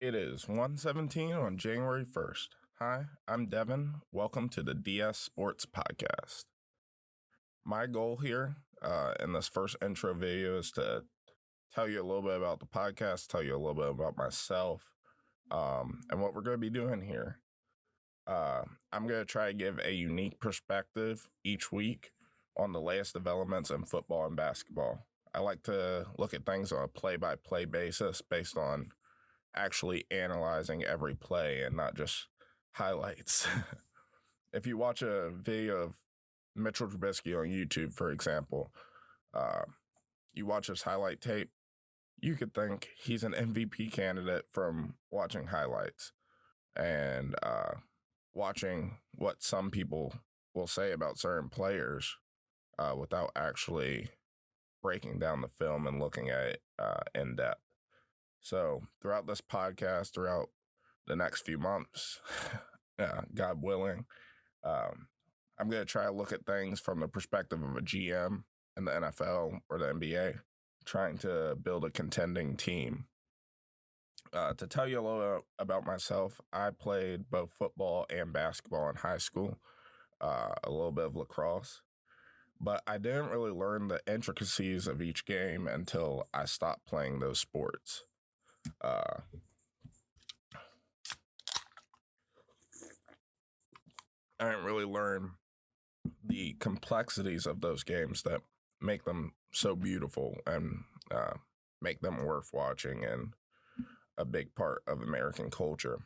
It is 1:17 on January 1st. Hi, I'm Devin. Welcome to the DS Sports Podcast. My goal here in this first intro video is to tell you a little bit about the podcast, tell you a little bit about myself, and what we're going to be doing here. Uh, I'm going to try to give a unique perspective each week on the latest developments in football and basketball. I like to look at things on a play-by-play basis based on actually analyzing every play and not just highlights. If you watch a video of Mitchell Trubisky on YouTube, for example, uh, you watch his highlight tape, you could think he's an MVP candidate from watching highlights and watching what some people will say about certain players without actually breaking down the film and looking at it in depth. So throughout this podcast, throughout the next few months, God willing, I'm going to try to look at things from the perspective of a GM in the NFL or the NBA, trying to build a contending team. To tell you a little about myself, I played both football and basketball in high school, a little bit of lacrosse, but I didn't really learn the intricacies of each game until I stopped playing those sports. Uh, I didn't really learn the complexities of those games that make them so beautiful and make them worth watching and a big part of American culture.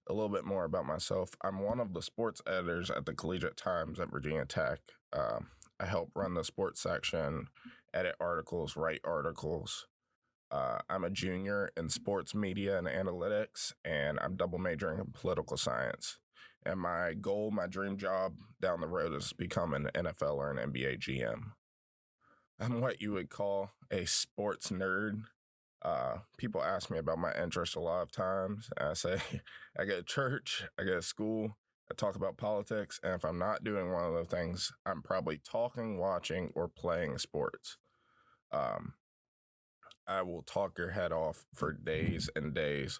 A little bit more about myself. I'm one of the sports editors at the Collegiate Times at Virginia Tech. I help run the sports section, edit articles, write articles. I'm a junior in sports media and analytics, and I'm double majoring in political science. And my goal, my dream job down the road is to become an NFL or an NBA GM. I'm what you would call a sports nerd. People ask me about my interest a lot of times. And I say, I go to church, I go to school, I talk about politics, and if I'm not doing one of those things, I'm probably talking, watching, or playing sports. Um, I will talk your head off for days and days,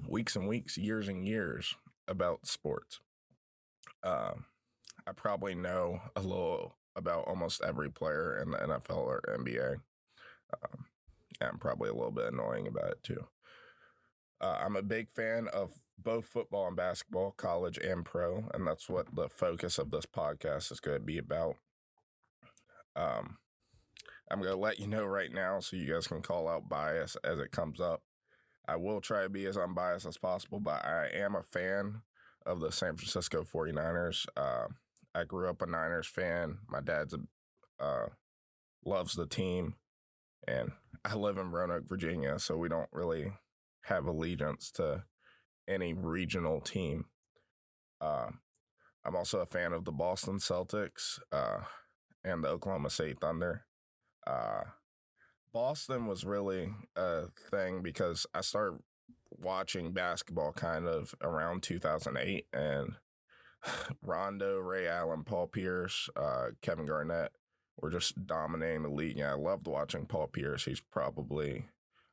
weeks and weeks, years and years about sports. I probably know a little about almost every player in the NFL or NBA. I'm probably a little bit annoying about it too. I'm a big fan of both football and basketball, college and pro, and that's what the focus of this podcast is going to be about. Um, I'm going to let you know right now so you guys can call out bias as it comes up. I will try to be as unbiased as possible, but I am a fan of the San Francisco 49ers. I grew up a Niners fan. My dad's loves the team, and I live in Roanoke, Virginia, so we don't really have allegiance to any regional team. I'm also a fan of the Boston Celtics and the Oklahoma City Thunder. Boston was really a thing because I started watching basketball kind of around 2008, and Rondo, Ray Allen, Paul Pierce, Kevin Garnett were just dominating the league. And I loved watching Paul Pierce. He's probably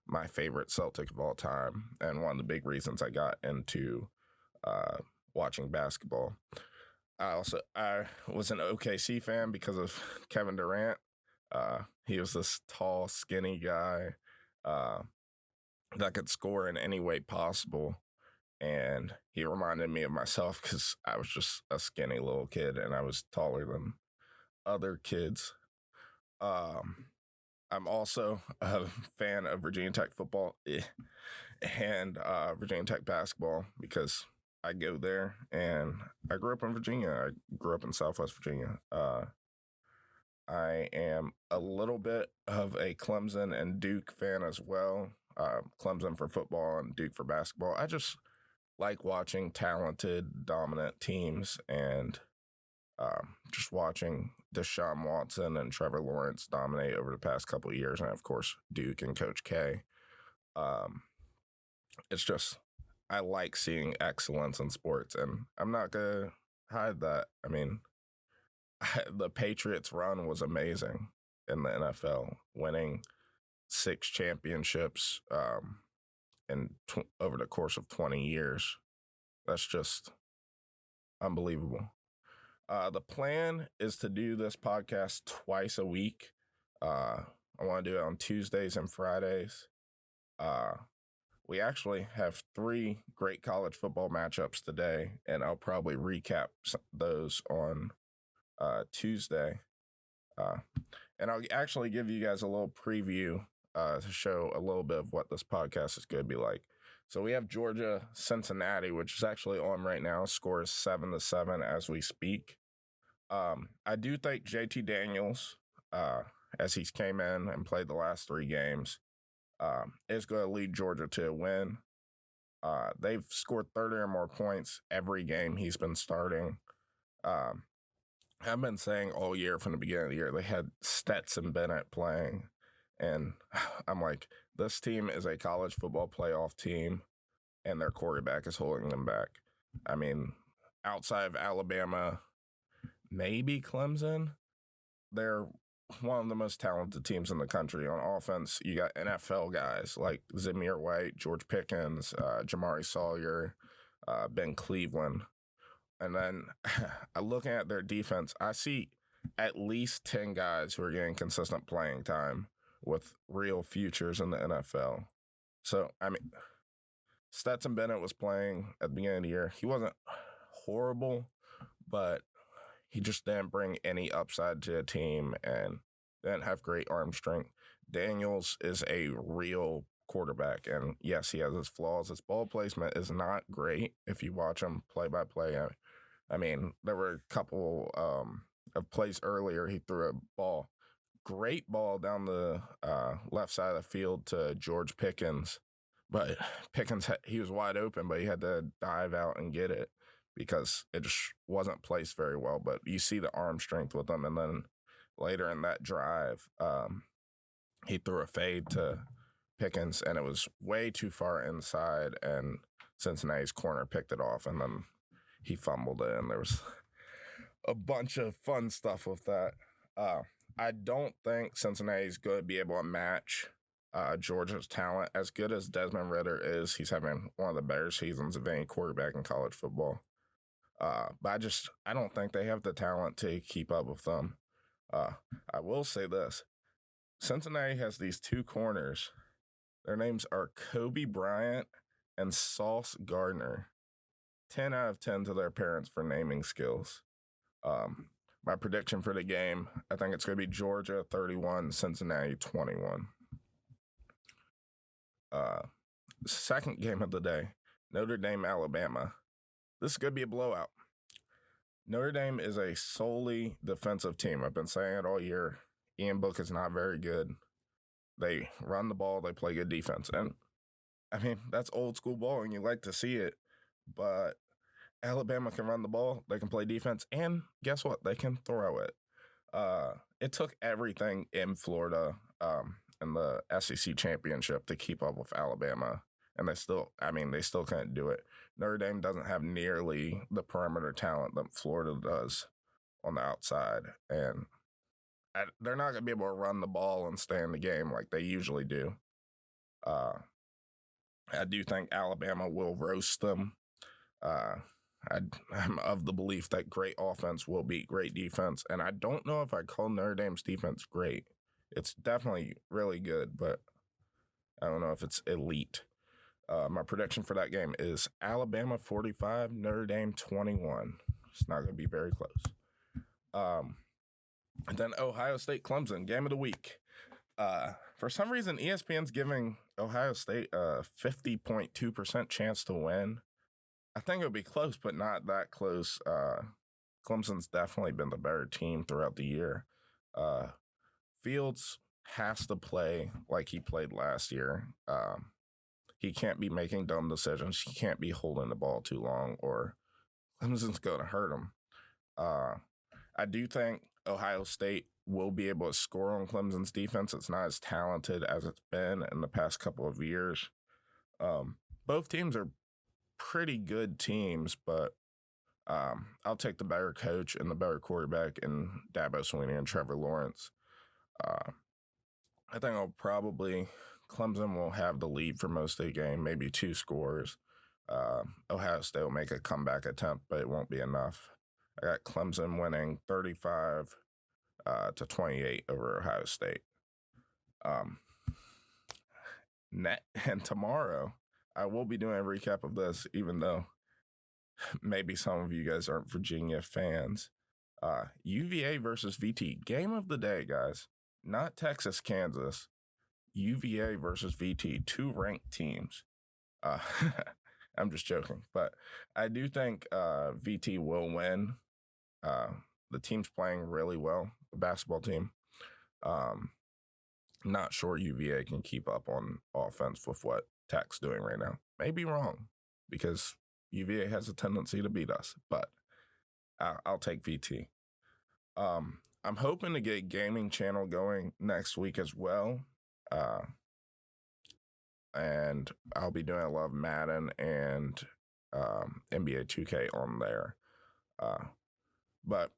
my favorite Celtic of all time, and one of the big reasons I got into watching basketball. I was an OKC fan because of Kevin Durant. He was this tall, skinny guy that could score in any way possible. And he reminded me of myself because I was just a skinny little kid and I was taller than other kids. I'm also a fan of Virginia Tech football and Virginia Tech basketball because I go there and I grew up in Virginia. I grew up in Southwest Virginia. I am a little bit of a Clemson and Duke fan as well. Clemson for football and Duke for basketball. I just like watching talented, dominant teams and just watching Deshaun Watson and Trevor Lawrence dominate over the past couple of years. And of course, Duke and Coach K. It's just, I like seeing excellence in sports, and I'm not going to hide that. I mean, the Patriots run was amazing in the NFL, winning 6 championships over the course of 20 years. That's just unbelievable. The plan is to do this podcast twice a week. I want to do it on Tuesdays and Fridays. We actually have 3 great college football matchups today, and I'll probably recap those on Tuesday. And I'll actually give you guys a little preview to show a little bit of what this podcast is going to be like. So we have Georgia Cincinnati, which is actually on right now. Score is 7-7 as we speak. I do think JT Daniels, as he's came in and played the last 3 games, is going to lead Georgia to a win. They've scored 30 or more points every game he's been starting. I've been saying all year from the beginning of the year, they had Stetson Bennett playing. And I'm like, this team is a college football playoff team, and their quarterback is holding them back. I mean, outside of Alabama, maybe Clemson, they're one of the most talented teams in the country. On offense, you got NFL guys like Zamir White, George Pickens, Jamari Sawyer, Ben Cleveland. And then looking at their defense, I see at least 10 guys who are getting consistent playing time with real futures in the NFL. So, I mean, Stetson Bennett was playing at the beginning of the year. He wasn't horrible, but he just didn't bring any upside to the team and didn't have great arm strength. Daniels is a real quarterback, and yes, he has his flaws. His ball placement is not great if you watch him play by play. I mean, there were a couple of plays earlier. He threw a great ball down the left side of the field to George Pickens, but Pickens, he was wide open, but he had to dive out and get it because it just wasn't placed very well. But you see the arm strength with him, and then later in that drive, he threw a fade to Pickens, and it was way too far inside, and Cincinnati's corner picked it off, and then he fumbled it, and there was a bunch of fun stuff with that. I don't think Cincinnati's going to be able to match Georgia's talent. As good as Desmond Ridder is, he's having one of the better seasons of any quarterback in college football. But I don't think they have the talent to keep up with them. I will say this. Cincinnati has these 2 corners. Their names are Kobe Bryant and Sauce Gardner. 10 out of 10 to their parents for naming skills. My prediction for the game, I think it's going to be Georgia 31, Cincinnati 21. Second game of the day, Notre Dame, Alabama. This is going to be a blowout. Notre Dame is a solely defensive team. I've been saying it all year. Ian Book is not very good. They run the ball. They play good defense. And, I mean, that's old school ball, and you like to see it. But Alabama can run the ball. They can play defense. And guess what? They can throw it. It took everything in Florida in the SEC championship to keep up with Alabama. And they still couldn't do it. Notre Dame doesn't have nearly the perimeter talent that Florida does on the outside. And they're not going to be able to run the ball and stay in the game like they usually do. I do think Alabama will roast them. I'm of the belief that great offense will beat great defense. And I don't know if I call Notre Dame's defense great. It's definitely really good, but I don't know if it's elite. My prediction for that game is Alabama 45, Notre Dame 21. It's not going to be very close. And then Ohio State Clemson, game of the week. For some reason, ESPN's giving Ohio State a 50.2% chance to win. I think it'll be close, but not that close. Clemson's definitely been the better team throughout the year. Fields has to play like he played last year. He can't be making dumb decisions. He can't be holding the ball too long, or Clemson's going to hurt him. I do think Ohio State will be able to score on Clemson's defense. It's not as talented as it's been in the past couple of years. Both teams are pretty good teams, but I'll take the better coach and the better quarterback in Dabo Swinney and Trevor Lawrence. I think Clemson will have the lead for most of the game, maybe 2 scores. Ohio State will make a comeback attempt, but it won't be enough. I got Clemson winning 35 to 28 over Ohio State. Um, and tomorrow, I will be doing a recap of this, even though maybe some of you guys aren't Virginia fans. UVA versus VT. Game of the day, guys. Not Texas, Kansas. UVA versus VT. 2 ranked teams. Uh, I'm just joking. But I do think VT will win. The team's playing really well, the basketball team. Not sure UVA can keep up on offense with what Tech's doing right now. Maybe wrong, because UVA has a tendency to beat us, but I'll take VT. I'm hoping to get gaming channel going next week as well. And I'll be doing a lot of Madden and NBA 2K on there. But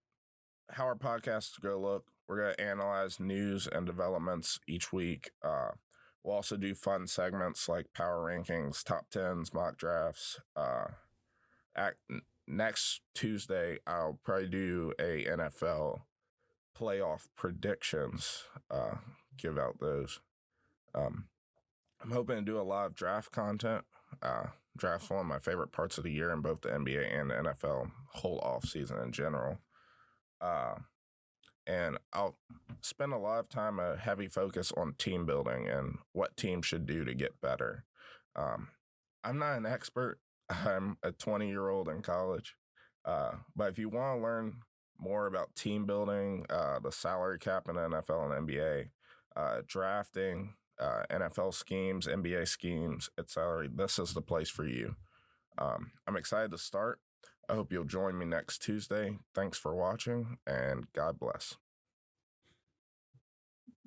how our podcasts go look, we're going to analyze news and developments each week. We'll also do fun segments like power rankings, top 10s, mock drafts. Next Tuesday, I'll probably do a NFL playoff predictions, give out those. I'm hoping to do a lot of draft content. Draft's one of my favorite parts of the year in both the NBA and the NFL, whole off season in general. And I'll spend a lot of time, a heavy focus on team building and what teams should do to get better. I'm not an expert. I'm a 20-year-old in college. But if you want to learn more about team building, the salary cap in the NFL and NBA, drafting, NFL schemes, NBA schemes, etc., this is the place for you. I'm excited to start. I hope you'll join me next Tuesday. Thanks for watching, and God bless.